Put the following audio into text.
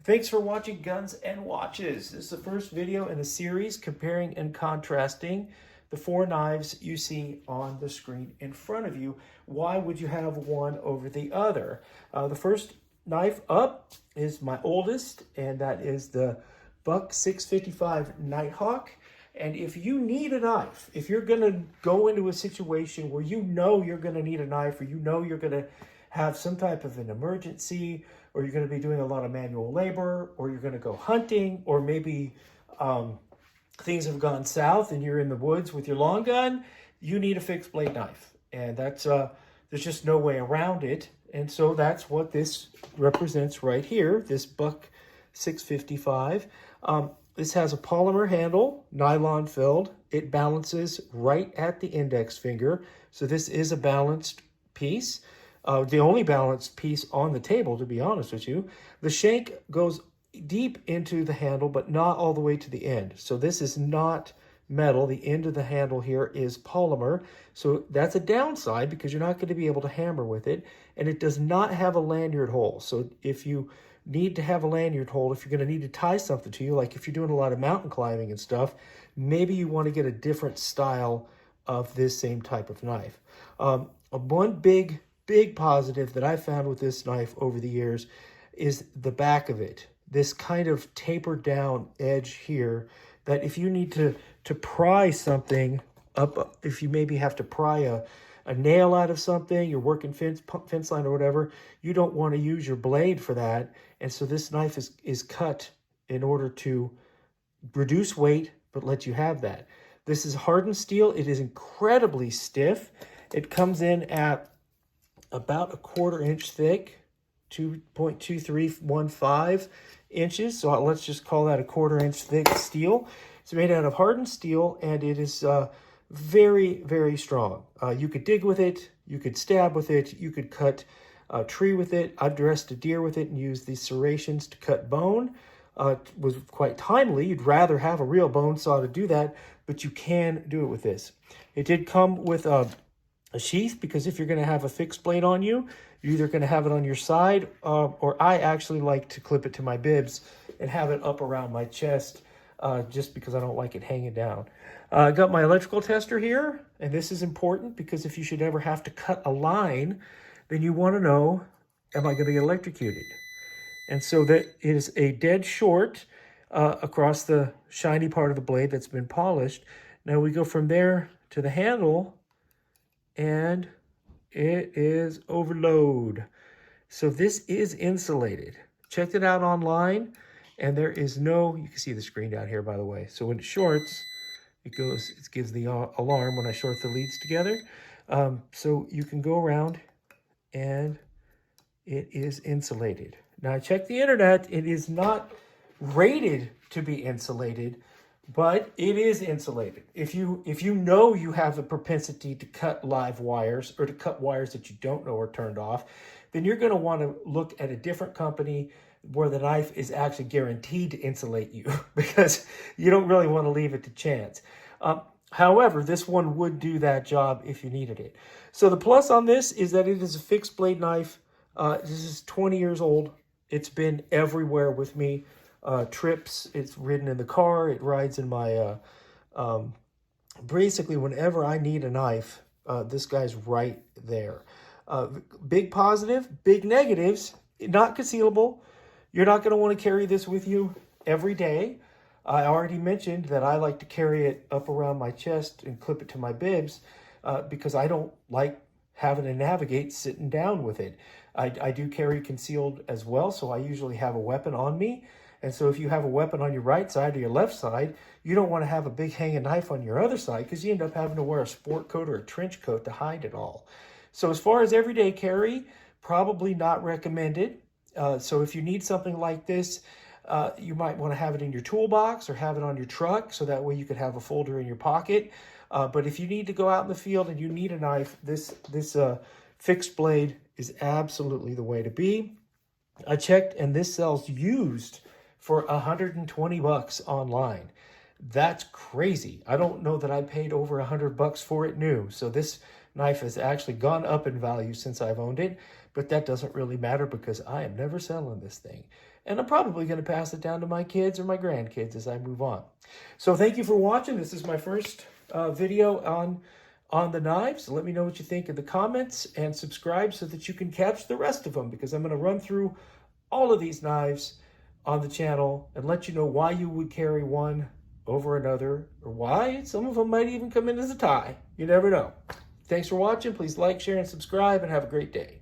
Thanks for watching Guns and Watches. This is the first video in a series comparing and contrasting the four knives you see on the screen in front of you. Why would you have one over the other? The first knife up is my oldest, and that is the Buck 655 Nighthawk. And if you need a knife, if you're going to go into a situation where you know you're going to need a knife, or you know you're going to have some type of an emergency, or you're going to be doing a lot of manual labor, or you're going to go hunting, or maybe things have gone south and you're in the woods with your long gun, you need a fixed blade knife. And that's there's just no way around it. And so that's what this represents right here, this Buck 655. This has a polymer handle, nylon filled. It balances right at the index finger. So this is a balanced piece. The only balanced piece on the table, to be honest with you. The shank goes deep into the handle, but not all the way to the end. So this is not metal. The end of the handle here is polymer. So that's a downside because you're not going to be able to hammer with it. And it does not have a lanyard hole. So if you need to have a lanyard hole, if you're going to need to tie something to you, like if you're doing a lot of mountain climbing and stuff, maybe you want to get a different style of this same type of knife. One big positive that I found with this knife over the years is the back of it. This kind of tapered down edge here, that if you need to pry something up, if you maybe have to pry a nail out of something, you're working fence line or whatever, you don't want to use your blade for that. And so this knife is cut in order to reduce weight, but let you have that. This is hardened steel. It is incredibly stiff. It comes in at about 1/4 inch thick, 2.2315 inches. So let's just call that 1/4 inch thick steel. It's made out of hardened steel, and it is very, very strong. You could dig with it, you could stab with it, you could cut a tree with it. I've dressed a deer with it and used these serrations to cut bone. It was quite timely. You'd rather have a real bone saw to do that, but you can do it with this. It did come with a sheath, because if you're going to have a fixed blade on you, you're either going to have it on your side, or I actually like to clip it to my bibs and have it up around my chest, just because I don't like it hanging down. I got my electrical tester here, and this is important because if you should ever have to cut a line, then you want to know, am I going to get electrocuted? And so that is a dead short across the shiny part of the blade that's been polished. Now we go from there to the handle, and it is overload. So this is insulated. Checked it out online, and there is no, you can see the screen down here, by the way. So when it shorts, it gives the alarm when I short the leads together. So you can go around, and it is insulated. Now I checked the internet. It is not rated to be insulated, but it is insulated. If you know you have a propensity to cut live wires, or to cut wires that you don't know are turned off, then you're going to want to look at a different company where the knife is actually guaranteed to insulate you, because you don't really want to leave it to chance. However, this one would do that job if you needed it. So the plus on this is that it is a fixed blade knife. This is 20 years old. It's been everywhere with me. Trips, it's ridden in the car, it rides in my, basically whenever I need a knife, this guy's right there. Big positive, big negatives, not concealable. You're not going to want to carry this with you every day. I already mentioned that I like to carry it up around my chest and clip it to my bibs, because I don't like having to navigate sitting down with it. I do carry concealed as well, so I usually have a weapon on me. And so if you have a weapon on your right side or your left side, you don't want to have a big hanging knife on your other side, because you end up having to wear a sport coat or a trench coat to hide it all. So as far as everyday carry, probably not recommended. So if you need something like this, you might want to have it in your toolbox or have it on your truck, so that way you could have a folder in your pocket. But if you need to go out in the field and you need a knife, this fixed blade is absolutely the way to be. I checked, and this sells used for $120 online. That's crazy. I don't know that I paid over $100 for it new. So this knife has actually gone up in value since I've owned it. But that doesn't really matter because I am never selling this thing. And I'm probably going to pass it down to my kids or my grandkids as I move on. So thank you for watching. This is my first video on the knives. Let me know what you think in the comments and subscribe so that you can catch the rest of them, because I'm going to run through all of these knives on the channel and let you know why you would carry one over another, or why some of them might even come in as a tie. You never know. Thanks for watching. Please like, share, and subscribe, and have a great day.